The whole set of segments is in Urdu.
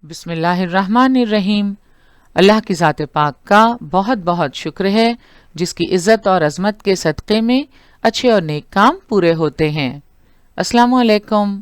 بسم اللہ الرحمن الرحیم۔ اللہ کی ذات پاک کا بہت بہت شکر ہے جس کی عزت اور عظمت کے صدقے میں اچھے اور نیک کام پورے ہوتے ہیں۔ السلام علیکم۔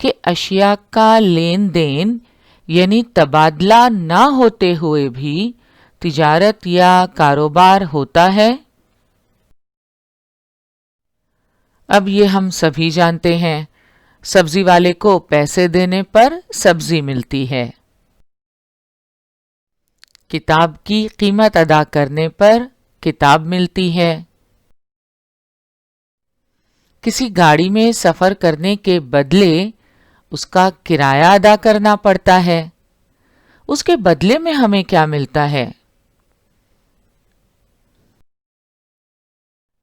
کہ اشیاء کا لین دین یعنی تبادلہ نہ ہوتے ہوئے بھی تجارت یا کاروبار ہوتا ہے؟ اب یہ ہم سبھی جانتے ہیں، سبزی والے کو پیسے دینے پر سبزی ملتی ہے، کتاب کی قیمت ادا کرنے پر کتاب ملتی ہے، کسی گاڑی میں سفر کرنے کے بدلے اس کا کرایہ ادا کرنا پڑتا ہے، اس کے بدلے میں ہمیں کیا ملتا ہے؟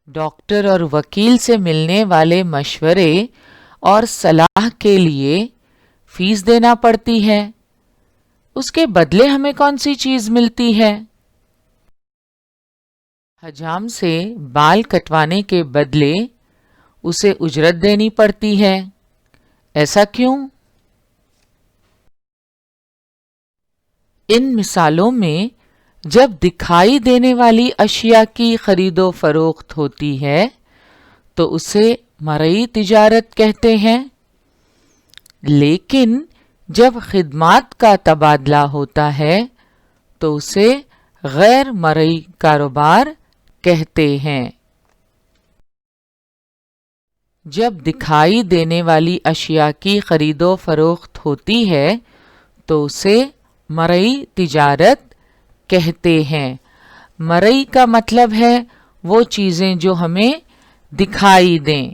ڈاکٹر اور وکیل سے ملنے والے مشورے اور صلاح کے لیے فیس دینا پڑتی ہے، اس کے بدلے ہمیں کون سی چیز ملتی ہے؟ حجام سے بال کٹوانے کے بدلے اسے اجرت دینی پڑتی ہے، ایسا کیوں؟ ان مثالوں میں جب دکھائی دینے والی اشیاء کی خرید و فروخت ہوتی ہے تو اسے مرئی تجارت کہتے ہیں، لیکن جب خدمات کا تبادلہ ہوتا ہے تو اسے غیر مرئی کاروبار کہتے ہیں۔ جب دکھائی دینے والی اشیاء کی خرید و فروخت ہوتی ہے تو اسے مرئی تجارت کہتے ہیں۔ مرئی کا مطلب ہے وہ چیزیں جو ہمیں دکھائی دیں،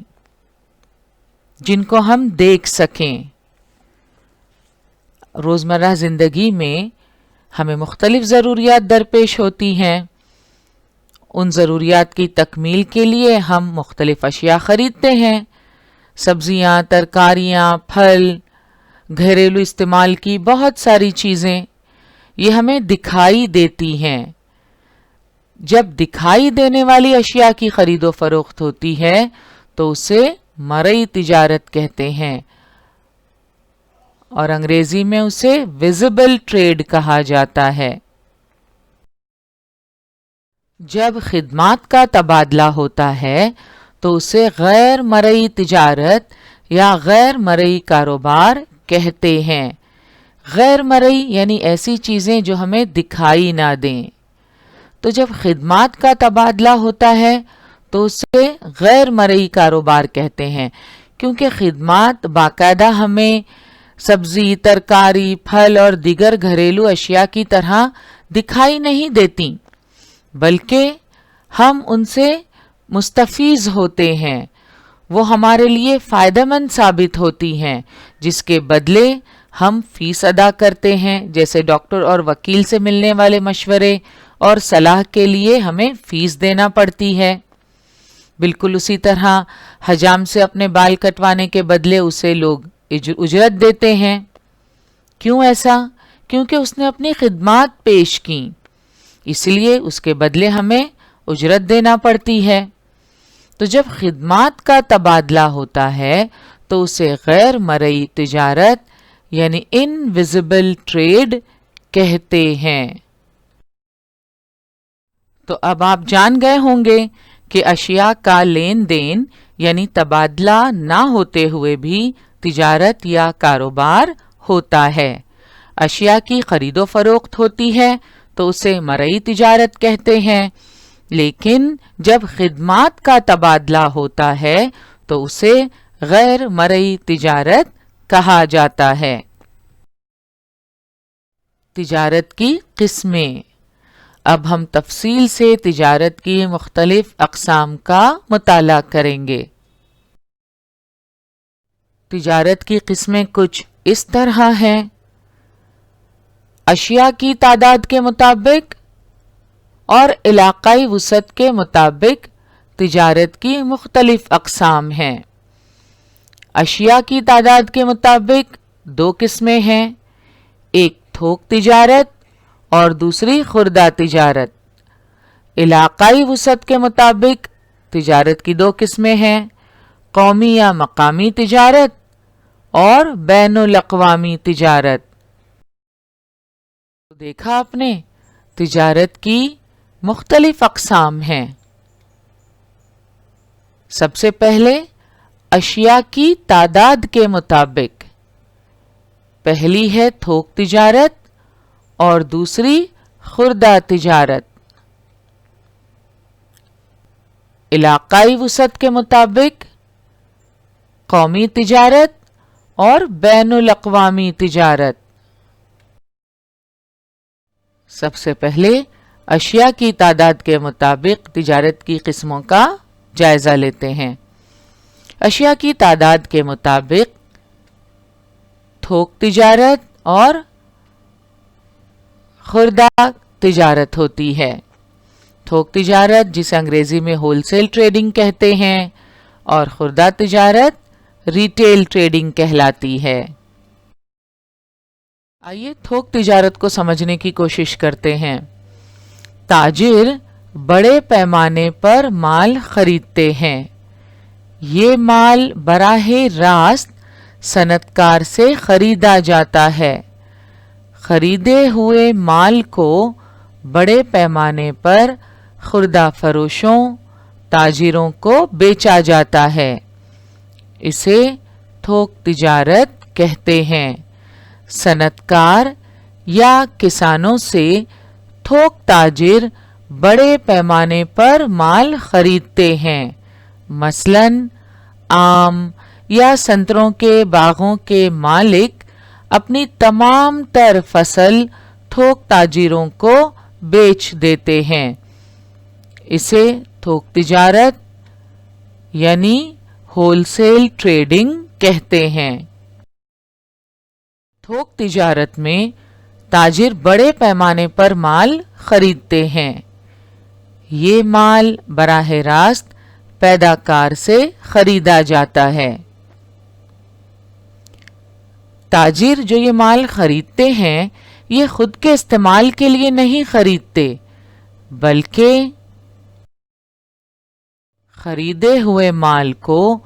جن کو ہم دیکھ سکیں۔ روزمرہ زندگی میں ہمیں مختلف ضروریات درپیش ہوتی ہیں، ان ضروریات کی تکمیل کے لیے ہم مختلف اشیاء خریدتے ہیں، سبزیاں، ترکاریاں، پھل، گھریلو استعمال کی بہت ساری چیزیں، یہ ہمیں دکھائی دیتی ہیں۔ جب دکھائی دینے والی اشیاء کی خرید و فروخت ہوتی ہے تو اسے مرئی تجارت کہتے ہیں، اور انگریزی میں اسے ویزیبل ٹریڈ کہا جاتا ہے۔ جب خدمات کا تبادلہ ہوتا ہے تو اسے غیر مرئی تجارت یا غیر مرئی کاروبار کہتے ہیں۔ غیر مرئی یعنی ایسی چیزیں جو ہمیں دکھائی نہ دیں۔ تو جب خدمات کا تبادلہ ہوتا ہے تو اسے غیر مرئی کاروبار کہتے ہیں، کیونکہ خدمات باقاعدہ ہمیں سبزی، ترکاری، پھل اور دیگر گھریلو اشیاء کی طرح دکھائی نہیں دیتی، بلکہ ہم ان سے مستفیض ہوتے ہیں، وہ ہمارے لیے فائدہ مند ثابت ہوتی ہیں، جس کے بدلے ہم فیس ادا کرتے ہیں، جیسے ڈاکٹر اور وکیل سے ملنے والے مشورے اور صلاح کے لیے ہمیں فیس دینا پڑتی ہے۔ بالکل اسی طرح حجام سے اپنے بال کٹوانے کے بدلے اسے لوگ اجرت دیتے ہیں۔ کیوں ایسا؟ کیونکہ اس نے اپنی خدمات پیش کیں، اس لیے اس کے بدلے ہمیں اجرت دینا پڑتی ہے۔ تو جب خدمات کا تبادلہ ہوتا ہے تو اسے غیر مرئی تجارت یعنی انویزیبل ٹریڈ کہتے ہیں۔ تو اب آپ جان گئے ہوں گے کہ اشیاء کا لین دین یعنی تبادلہ نہ ہوتے ہوئے بھی تجارت یا کاروبار ہوتا ہے۔ اشیاء کی خرید و فروخت ہوتی ہے تو اسے مرئی تجارت کہتے ہیں، لیکن جب خدمات کا تبادلہ ہوتا ہے تو اسے غیر مرئی تجارت کہا جاتا ہے۔ تجارت کی قسمیں۔ اب ہم تفصیل سے تجارت کی مختلف اقسام کا مطالعہ کریں گے۔ تجارت کی قسمیں کچھ اس طرح ہیں: اشیاء کی تعداد کے مطابق اور علاقائی وسعت کے مطابق تجارت کی مختلف اقسام ہیں۔ اشیاء کی تعداد کے مطابق دو قسمیں ہیں، ایک تھوک تجارت اور دوسری خوردہ تجارت۔ علاقائی وسعت کے مطابق تجارت کی دو قسمیں ہیں، قومی یا مقامی تجارت اور بین الاقوامی تجارت۔ دیکھا آپ نے، تجارت کی مختلف اقسام ہیں۔ سب سے پہلے اشیاء کی تعداد کے مطابق۔ پہلی ہے تھوک تجارت اور دوسری خوردہ تجارت۔ علاقائی وسعت کے مطابق قومی تجارت اور بین الاقوامی تجارت۔ سب سے پہلے اشیاء کی تعداد کے مطابق تجارت کی قسموں کا جائزہ لیتے ہیں۔ اشیاء کی تعداد کے مطابق تھوک تجارت اور خوردہ تجارت ہوتی ہے۔ تھوک تجارت جسے انگریزی میں ہول سیل ٹریڈنگ کہتے ہیں اور خوردہ تجارت ریٹیل ٹریڈنگ کہلاتی ہے۔ آئیے تھوک تجارت کو سمجھنے کی کوشش کرتے ہیں۔ تاجر بڑے پیمانے پر مال خریدتے ہیں۔ یہ مال براہ راست صنعت کار سے خریدا جاتا ہے۔ خریدے ہوئے مال کو بڑے پیمانے پر خوردہ فروشوں، تاجروں کو بیچا جاتا ہے۔ اسے تھوک تجارت کہتے ہیں۔ صنعت کار یا کسانوں سے تھوک تاجر بڑے پیمانے پر مال خریدتے ہیں۔ مثلاً آم یا سنتروں کے باغوں کے مالک اپنی تمام تر فصل تھوک تاجروں کو بیچ دیتے ہیں۔ اسے تھوک تجارت یعنی ہول سیل ٹریڈنگ کہتے ہیں۔ تھوک تجارت میں تاجر بڑے پیمانے پر مال خریدتے ہیں۔ یہ مال براہ راست پیداکار سے خریدا جاتا ہے۔ تاجر جو یہ مال خریدتے ہیں یہ خود کے استعمال کے لیے نہیں خریدتے بلکہ خریدے ہوئے مال کو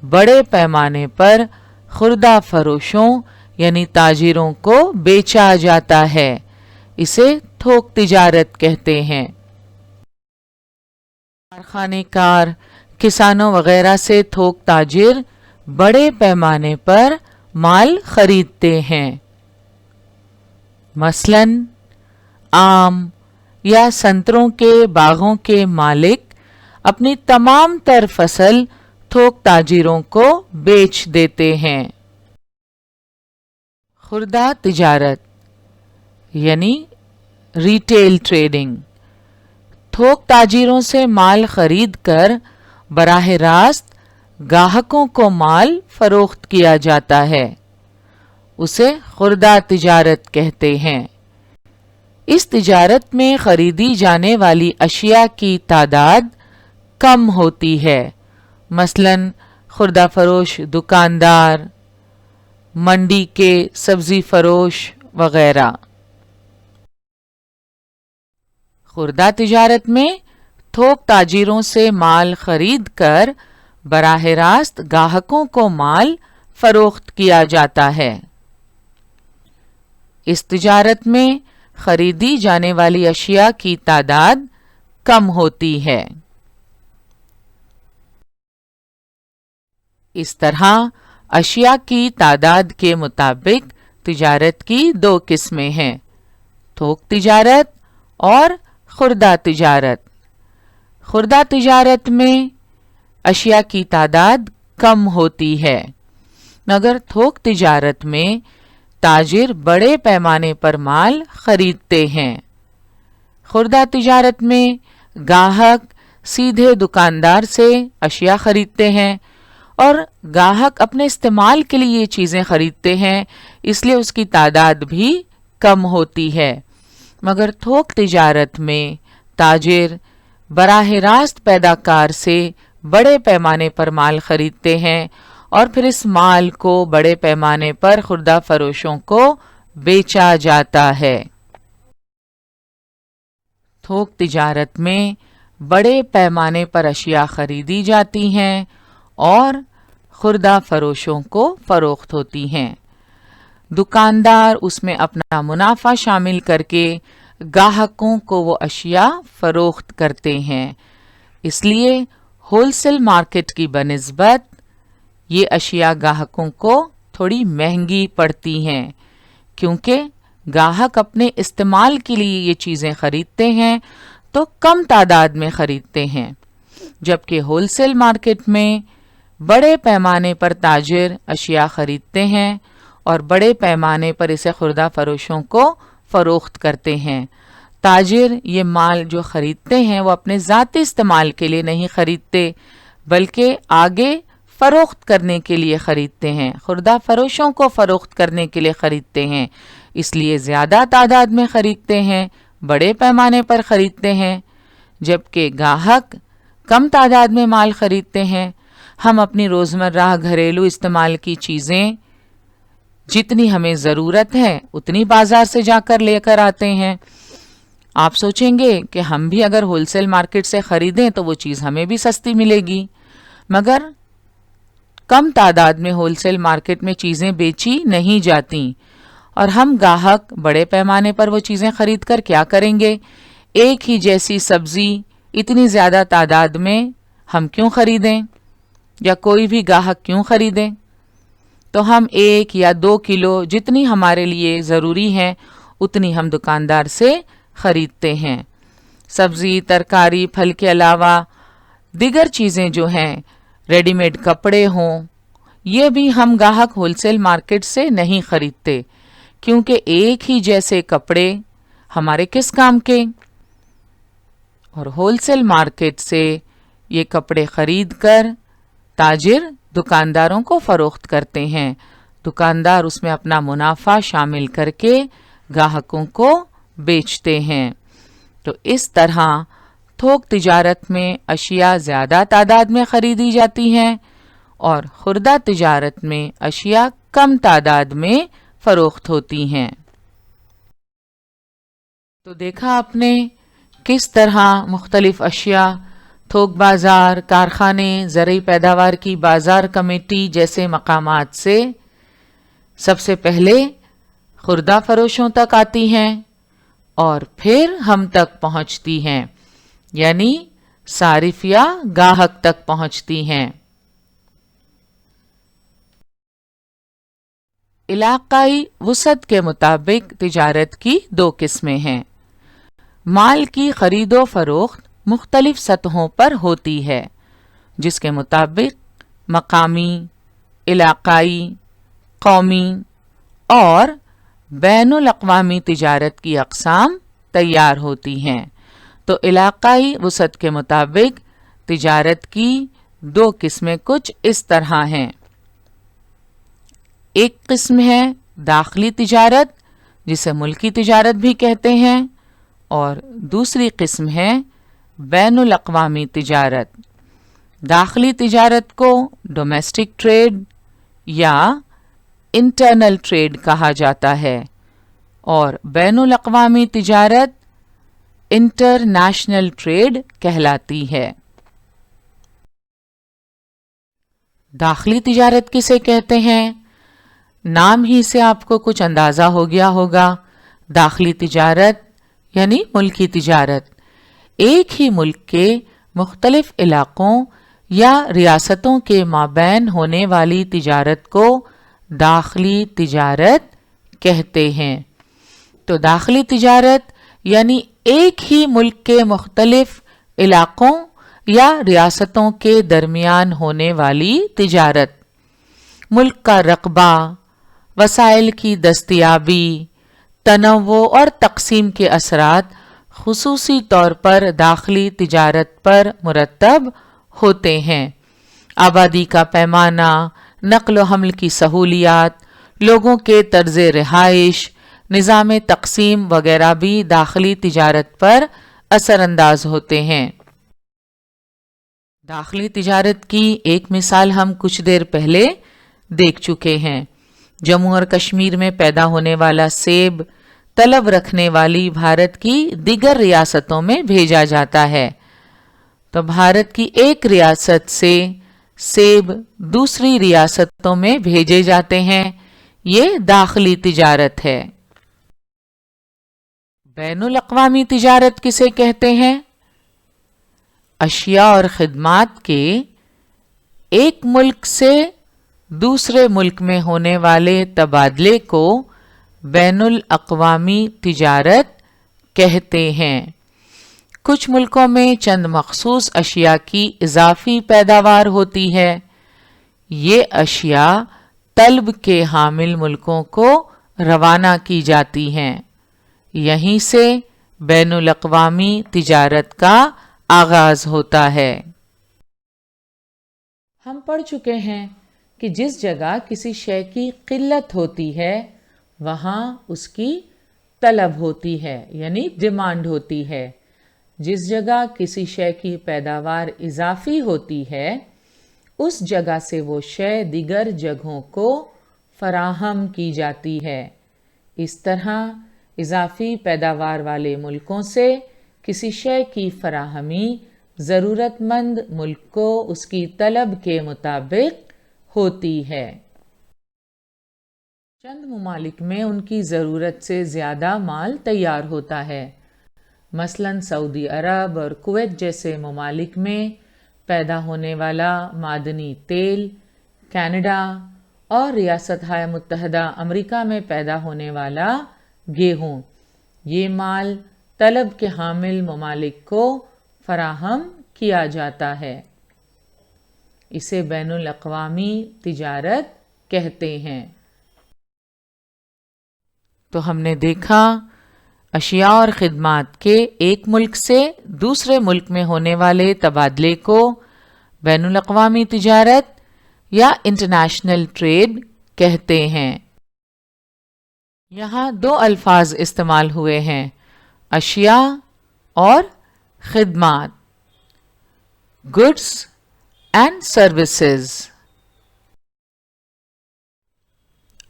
بڑے پیمانے پر خوردہ فروشوں یعنی تاجروں کو بیچا جاتا ہے۔ اسے تھوک تجارت کہتے ہیں۔ کارخانے کار، کسانوں وغیرہ سے تھوک تاجر بڑے پیمانے پر مال خریدتے ہیں۔ مثلاً آم یا سنتروں کے باغوں کے مالک اپنی تمام تر فصل تھوک تاجروں کو بیچ دیتے ہیں۔ خوردہ تجارت یعنی ریٹیل ٹریڈنگ تھوک تاجروں سے مال خرید کر براہ راست گاہکوں کو مال فروخت کیا جاتا ہے۔ اسے خوردہ تجارت کہتے ہیں۔ اس تجارت میں خریدی جانے والی اشیاء کی تعداد کم ہوتی ہے۔ مثلاً خوردہ فروش دکاندار، منڈی کے سبزی فروش وغیرہ۔ خوردہ تجارت میں تھوک تاجروں سے مال خرید کر براہ راست گاہکوں کو مال فروخت کیا جاتا ہے۔ اس تجارت میں خریدی جانے والی اشیاء کی تعداد کم ہوتی ہے۔ اس طرح اشیاء کی تعداد کے مطابق تجارت کی دو قسمیں ہیں، تھوک تجارت اور خوردہ تجارت۔ خوردہ تجارت میں اشیاء کی تعداد کم ہوتی ہے، مگر تھوک تجارت میں تاجر بڑے پیمانے پر مال خریدتے ہیں۔ خوردہ تجارت میں گاہک سیدھے دکاندار سے اشیاء خریدتے ہیں اور گاہک اپنے استعمال کے لیے یہ چیزیں خریدتے ہیں، اس لیے اس کی تعداد بھی کم ہوتی ہے۔ مگر تھوک تجارت میں تاجر براہ راست پیداکار سے بڑے پیمانے پر مال خریدتے ہیں اور پھر اس مال کو بڑے پیمانے پر خوردہ فروشوں کو بیچا جاتا ہے۔ تھوک تجارت میں بڑے پیمانے پر اشیاء خریدی جاتی ہیں اور خوردہ فروشوں کو فروخت ہوتی ہیں۔ دکاندار اس میں اپنا منافع شامل کر کے گاہکوں کو وہ اشیاء فروخت کرتے ہیں۔ اس لیے ہول سیل مارکیٹ کی بنسبت یہ اشیاء گاہکوں کو تھوڑی مہنگی پڑتی ہیں۔ کیونکہ گاہک اپنے استعمال کے لیے یہ چیزیں خریدتے ہیں تو کم تعداد میں خریدتے ہیں، جبکہ ہول سیل مارکیٹ میں بڑے پیمانے پر تاجر اشیاء خریدتے ہیں اور بڑے پیمانے پر اسے خوردہ فروشوں کو فروخت کرتے ہیں۔ تاجر یہ مال جو خریدتے ہیں وہ اپنے ذاتی استعمال کے لیے نہیں خریدتے بلکہ آگے فروخت کرنے کے لیے خریدتے ہیں، خوردہ فروشوں کو فروخت کرنے کے لیے خریدتے ہیں، اس لیے زیادہ تعداد میں خریدتے ہیں، بڑے پیمانے پر خریدتے ہیں، جبکہ گاہک کم تعداد میں مال خریدتے ہیں۔ ہم اپنی روزمرہ گھریلو استعمال کی چیزیں جتنی ہمیں ضرورت ہے اتنی بازار سے جا کر لے کر آتے ہیں۔ آپ سوچیں گے کہ ہم بھی اگر ہول سیل مارکیٹ سے خریدیں تو وہ چیز ہمیں بھی سستی ملے گی، مگر کم تعداد میں ہول سیل مارکیٹ میں چیزیں بیچی نہیں جاتی اور ہم گاہک بڑے پیمانے پر وہ چیزیں خرید کر کیا کریں گے؟ ایک ہی جیسی سبزی اتنی زیادہ تعداد میں ہم کیوں خریدیں یا کوئی بھی گاہک کیوں خریدیں؟ تو ہم 1 یا 2 کلو جتنی ہمارے لیے ضروری ہے اتنی ہم دکاندار سے خریدتے ہیں۔ سبزی، ترکاری، پھل کے علاوہ دیگر چیزیں جو ہیں، ریڈی میڈ کپڑے ہوں، یہ بھی ہم گاہک ہول سیل مارکیٹ سے نہیں خریدتے، کیونکہ ایک ہی جیسے کپڑے ہمارے کس کام کے؟ اور ہول سیل مارکیٹ سے یہ کپڑے خرید کر تاجر دکانداروں کو فروخت کرتے ہیں، دکاندار اس میں اپنا منافع شامل کر کے گاہکوں کو بیچتے ہیں۔ تو اس طرح تھوک تجارت میں اشیاء زیادہ تعداد میں خریدی جاتی ہیں اور خوردہ تجارت میں اشیاء کم تعداد میں فروخت ہوتی ہیں۔ تو دیکھا آپ نے کس طرح مختلف اشیاء تھوک بازار، کارخانے، زرعی پیداوار کی بازار کمیٹی جیسے مقامات سے سب سے پہلے خوردہ فروشوں تک آتی ہیں اور پھر ہم تک پہنچتی ہیں، یعنی صارف یا گاہک تک پہنچتی ہیں۔ علاقائی وسعت کے مطابق تجارت کی 2 قسمیں ہیں۔ مال کی خرید و فروخت مختلف سطحوں پر ہوتی ہے، جس کے مطابق مقامی، علاقائی، قومی اور بین الاقوامی تجارت کی اقسام تیار ہوتی ہیں۔ تو علاقائی وسعت کے مطابق تجارت کی 2 قسمیں کچھ اس طرح ہیں۔ ایک قسم ہے داخلی تجارت، جسے ملکی تجارت بھی کہتے ہیں، اور دوسری قسم ہے بین الاقوامی تجارت۔ داخلی تجارت کو ڈومیسٹک ٹریڈ یا انٹرنل ٹریڈ کہا جاتا ہے اور بین الاقوامی تجارت انٹرنیشنل ٹریڈ کہلاتی ہے۔ داخلی تجارت کسے کہتے ہیں؟ نام ہی سے آپ کو کچھ اندازہ ہو گیا ہوگا۔ داخلی تجارت یعنی ملکی تجارت، ایک ہی ملک کے مختلف علاقوں یا ریاستوں کے مابین ہونے والی تجارت کو داخلی تجارت کہتے ہیں۔ تو داخلی تجارت یعنی ایک ہی ملک کے مختلف علاقوں یا ریاستوں کے درمیان ہونے والی تجارت، ملک کا رقبہ، وسائل کی دستیابی، تنوع اور تقسیم کے اثرات خصوصی طور پر داخلی تجارت پر مرتب ہوتے ہیں۔ آبادی کا پیمانہ، نقل و حمل کی سہولیات، لوگوں کے طرز رہائش، نظام تقسیم وغیرہ بھی داخلی تجارت پر اثر انداز ہوتے ہیں۔ داخلی تجارت کی ایک مثال ہم کچھ دیر پہلے دیکھ چکے ہیں۔ جموں اور کشمیر میں پیدا ہونے والا سیب طلب رکھنے والی بھارت کی دیگر ریاستوں میں بھیجا جاتا ہے۔ تو بھارت کی ایک ریاست سے سیب دوسری ریاستوں میں بھیجے جاتے ہیں، یہ داخلی تجارت ہے۔ بین الاقوامی تجارت کسے کہتے ہیں؟ اشیاء اور خدمات کے ایک ملک سے دوسرے ملک میں ہونے والے تبادلے کو بین الاقوامی تجارت کہتے ہیں۔ کچھ ملکوں میں چند مخصوص اشیاء کی اضافی پیداوار ہوتی ہے۔ یہ اشیاء طلب کے حامل ملکوں کو روانہ کی جاتی ہیں۔ یہیں سے بین الاقوامی تجارت کا آغاز ہوتا ہے۔ ہم پڑھ چکے ہیں کہ جس جگہ کسی شے کی قلت ہوتی ہے وہاں اس کی طلب ہوتی ہے، یعنی ڈیمانڈ ہوتی ہے۔ جس جگہ کسی شے کی پیداوار اضافی ہوتی ہے اس جگہ سے وہ شے دیگر جگہوں کو فراہم کی جاتی ہے۔ اس طرح اضافی پیداوار والے ملکوں سے کسی شے کی فراہمی ضرورت مند ملک کو اس کی طلب کے مطابق ہوتی ہے۔ چند ممالک میں ان کی ضرورت سے زیادہ مال تیار ہوتا ہے۔ مثلاً سعودی عرب اور کویت جیسے ممالک میں پیدا ہونے والا معدنی تیل، کینیڈا اور ریاستہائے متحدہ امریکہ میں پیدا ہونے والا گیہوں، یہ مال طلب کے حامل ممالک کو فراہم کیا جاتا ہے۔ اسے بین الاقوامی تجارت کہتے ہیں۔ تو ہم نے دیکھا اشیاء اور خدمات کے ایک ملک سے دوسرے ملک میں ہونے والے تبادلے کو بین الاقوامی تجارت یا انٹرنیشنل ٹریڈ کہتے ہیں۔ یہاں دو الفاظ استعمال ہوئے ہیں، اشیاء اور خدمات، گڈس اینڈ سروسز۔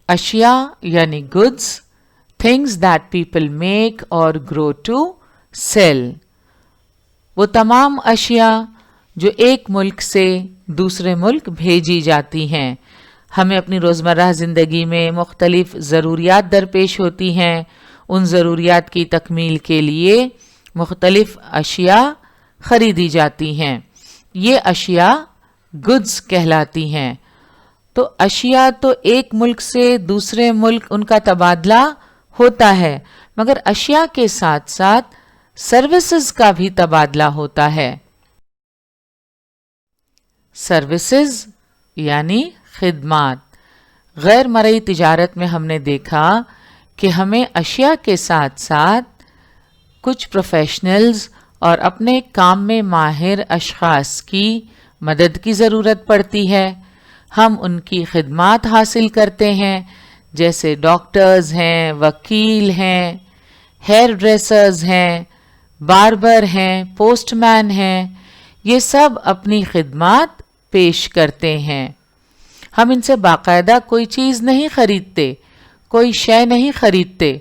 اشیاء یعنی goods, things that people make or grow to sell۔ وہ تمام اشیاء جو ایک ملک سے دوسرے ملک بھیجی جاتی ہیں۔ ہمیں اپنی روزمرہ زندگی میں مختلف ضروریات درپیش ہوتی ہیں، ان ضروریات کی تکمیل کے لیے مختلف اشیاء خریدی جاتی ہیں، یہ اشیاء گڈس کہلاتی ہیں۔ تو اشیاء تو ایک ملک سے دوسرے ملک ان کا تبادلہ ہوتا ہے، مگر اشیاء کے ساتھ ساتھ سروسز کا بھی تبادلہ ہوتا ہے۔ سروسز یعنی خدمات۔ غیر مرئی تجارت میں ہم نے دیکھا کہ ہمیں اشیاء کے ساتھ ساتھ کچھ پروفیشنلز اور اپنے کام میں ماہر اشخاص کی مدد کی ضرورت پڑتی ہے۔ ہم ان کی خدمات حاصل کرتے ہیں، جیسے ڈاکٹرز ہیں، وکیل ہیں، ہیئر ڈریسرز ہیں، باربر ہیں، پوسٹ مین ہیں، یہ سب اپنی خدمات پیش کرتے ہیں۔ ہم ان سے باقاعدہ کوئی چیز نہیں خریدتے، کوئی شے نہیں خریدتے،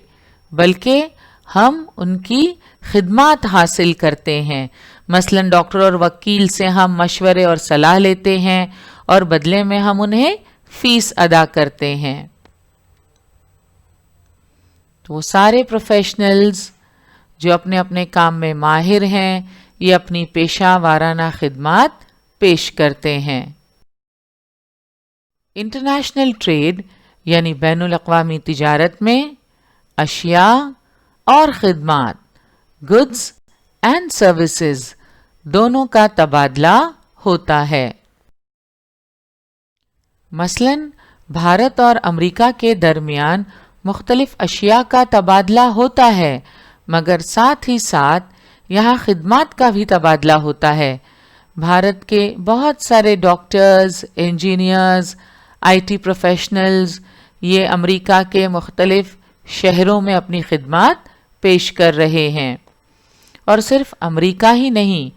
بلکہ ہم ان کی خدمات حاصل کرتے ہیں۔ مثلاً ڈاکٹر اور وکیل سے ہم مشورے اور صلاح لیتے ہیں اور بدلے میں ہم انہیں فیس ادا کرتے ہیں۔ تو وہ سارے پروفیشنلز جو اپنے اپنے کام میں ماہر ہیں، یہ اپنی پیشہ وارانہ خدمات پیش کرتے ہیں۔ انٹرنیشنل ٹریڈ یعنی بین الاقوامی تجارت میں اشیاء اور خدمات، گڈس اینڈ سروسز، دونوں کا تبادلہ ہوتا ہے۔ مثلاً بھارت اور امریکہ کے درمیان مختلف اشیاء کا تبادلہ ہوتا ہے، مگر ساتھ ہی ساتھ یہاں خدمات کا بھی تبادلہ ہوتا ہے۔ بھارت کے بہت سارے doctors, engineers, I T professionals یہ امریکہ کے مختلف شہروں میں اپنی خدمات پیش کر رہے ہیں، اور صرف امریکہ ہی نہیں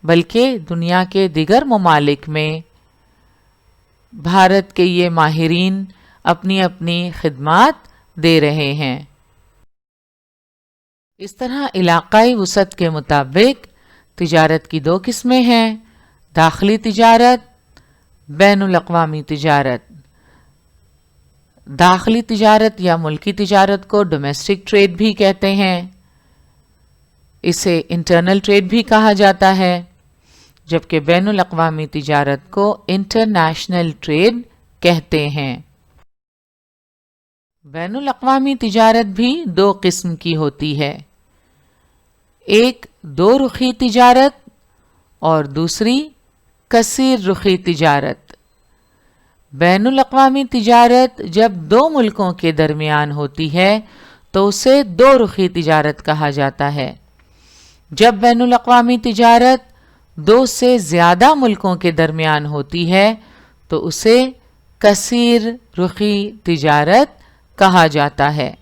بلکہ دنیا کے دیگر ممالک میں بھارت کے یہ ماہرین اپنی اپنی خدمات دے رہے ہیں۔ اس طرح علاقائی وسعت کے مطابق تجارت کی دو قسمیں ہیں، داخلی تجارت، بین الاقوامی تجارت۔ داخلی تجارت یا ملکی تجارت کو ڈومیسٹک ٹریڈ بھی کہتے ہیں، اسے انٹرنل ٹریڈ بھی کہا جاتا ہے، جبکہ بین الاقوامی تجارت کو انٹرنیشنل ٹریڈ کہتے ہیں۔ بین الاقوامی تجارت بھی دو قسم کی ہوتی ہے، ایک دو رخی تجارت اور دوسری کثیر رخی تجارت۔ بین الاقوامی تجارت جب دو ملکوں کے درمیان ہوتی ہے تو اسے دو رخی تجارت کہا جاتا ہے۔ جب بین الاقوامی تجارت دو سے زیادہ ملکوں کے درمیان ہوتی ہے تو اسے کثیر رخی تجارت کہا جاتا ہے۔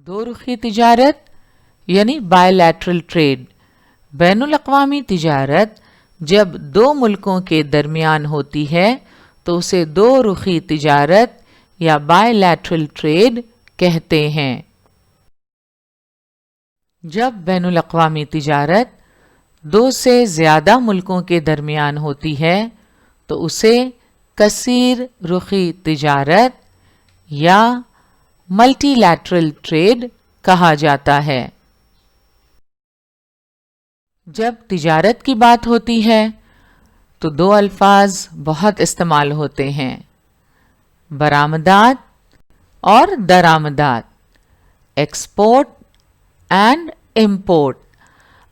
دو رخی تجارت یعنی بائی لیٹرل ٹریڈ، بین الاقوامی تجارت جب دو ملکوں کے درمیان ہوتی ہے تو اسے دو رخی تجارت یا بائی لیٹرل ٹریڈ کہتے ہیں۔ جب بین الاقوامی تجارت دو سے زیادہ ملکوں کے درمیان ہوتی ہے تو اسے کثیر رخی تجارت یا ملٹی لیٹرل ٹریڈ کہا جاتا ہے۔ جب تجارت کی بات ہوتی ہے تو دو الفاظ بہت استعمال ہوتے ہیں، برآمدات اور درآمدات، ایکسپورٹ اینڈ امپورٹ۔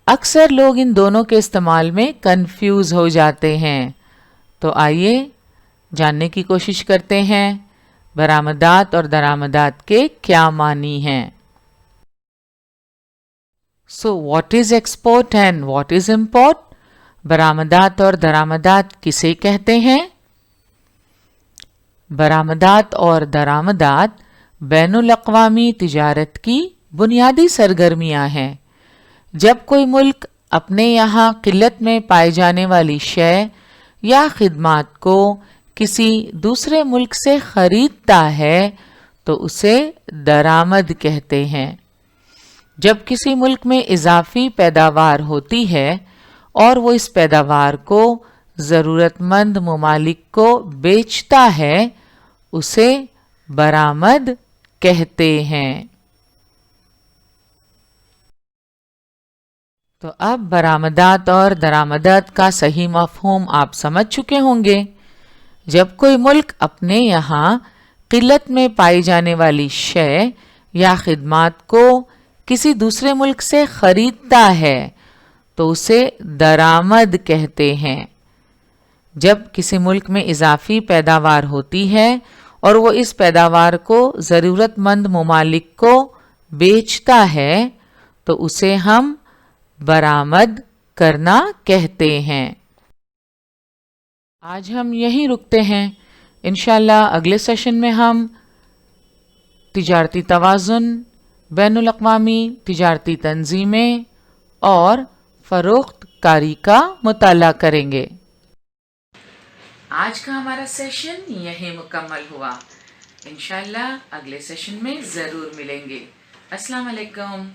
اکثر لوگ ان دونوں کے استعمال میں کنفیوز ہو جاتے ہیں، تو آئیے جاننے کی کوشش کرتے ہیں برآمدات اور درآمدات کے کیا معنی ہیں۔ So what is export and what is import؟ برآمدات اور درآمدات کسے کہتے ہیں؟ برآمدات اور درآمدات بین الاقوامی تجارت کی بنیادی سرگرمیاں ہیں۔ جب کوئی ملک اپنے یہاں قلت میں پائی جانے والی شے یا خدمات کو کسی دوسرے ملک سے خریدتا ہے تو اسے درآمد کہتے ہیں۔ جب کسی ملک میں اضافی پیداوار ہوتی ہے اور وہ اس پیداوار کو ضرورت مند ممالک کو بیچتا ہے اسے برآمد کہتے ہیں۔ تو اب برآمدات اور درآمدات کا صحیح مفہوم آپ سمجھ چکے ہوں گے۔ جب کوئی ملک اپنے یہاں قلت میں پائی جانے والی شے یا خدمات کو کسی دوسرے ملک سے خریدتا ہے تو اسے درآمد کہتے ہیں۔ جب کسی ملک میں اضافی پیداوار ہوتی ہے اور وہ اس پیداوار کو ضرورت مند ممالک کو بیچتا ہے تو اسے ہم برآمد کرنا کہتے ہیں۔ آج ہم یہیں رکتے ہیں، انشاءاللہ اگلے سیشن میں ہم تجارتی توازن، بین الاقوامی تجارتی تنظیمیں اور فروخت کاری کا مطالعہ کریں گے۔ آج کا ہمارا سیشن یہیں مکمل ہوا، انشاءاللہ اگلے سیشن میں ضرور ملیں گے۔ السلام علیکم۔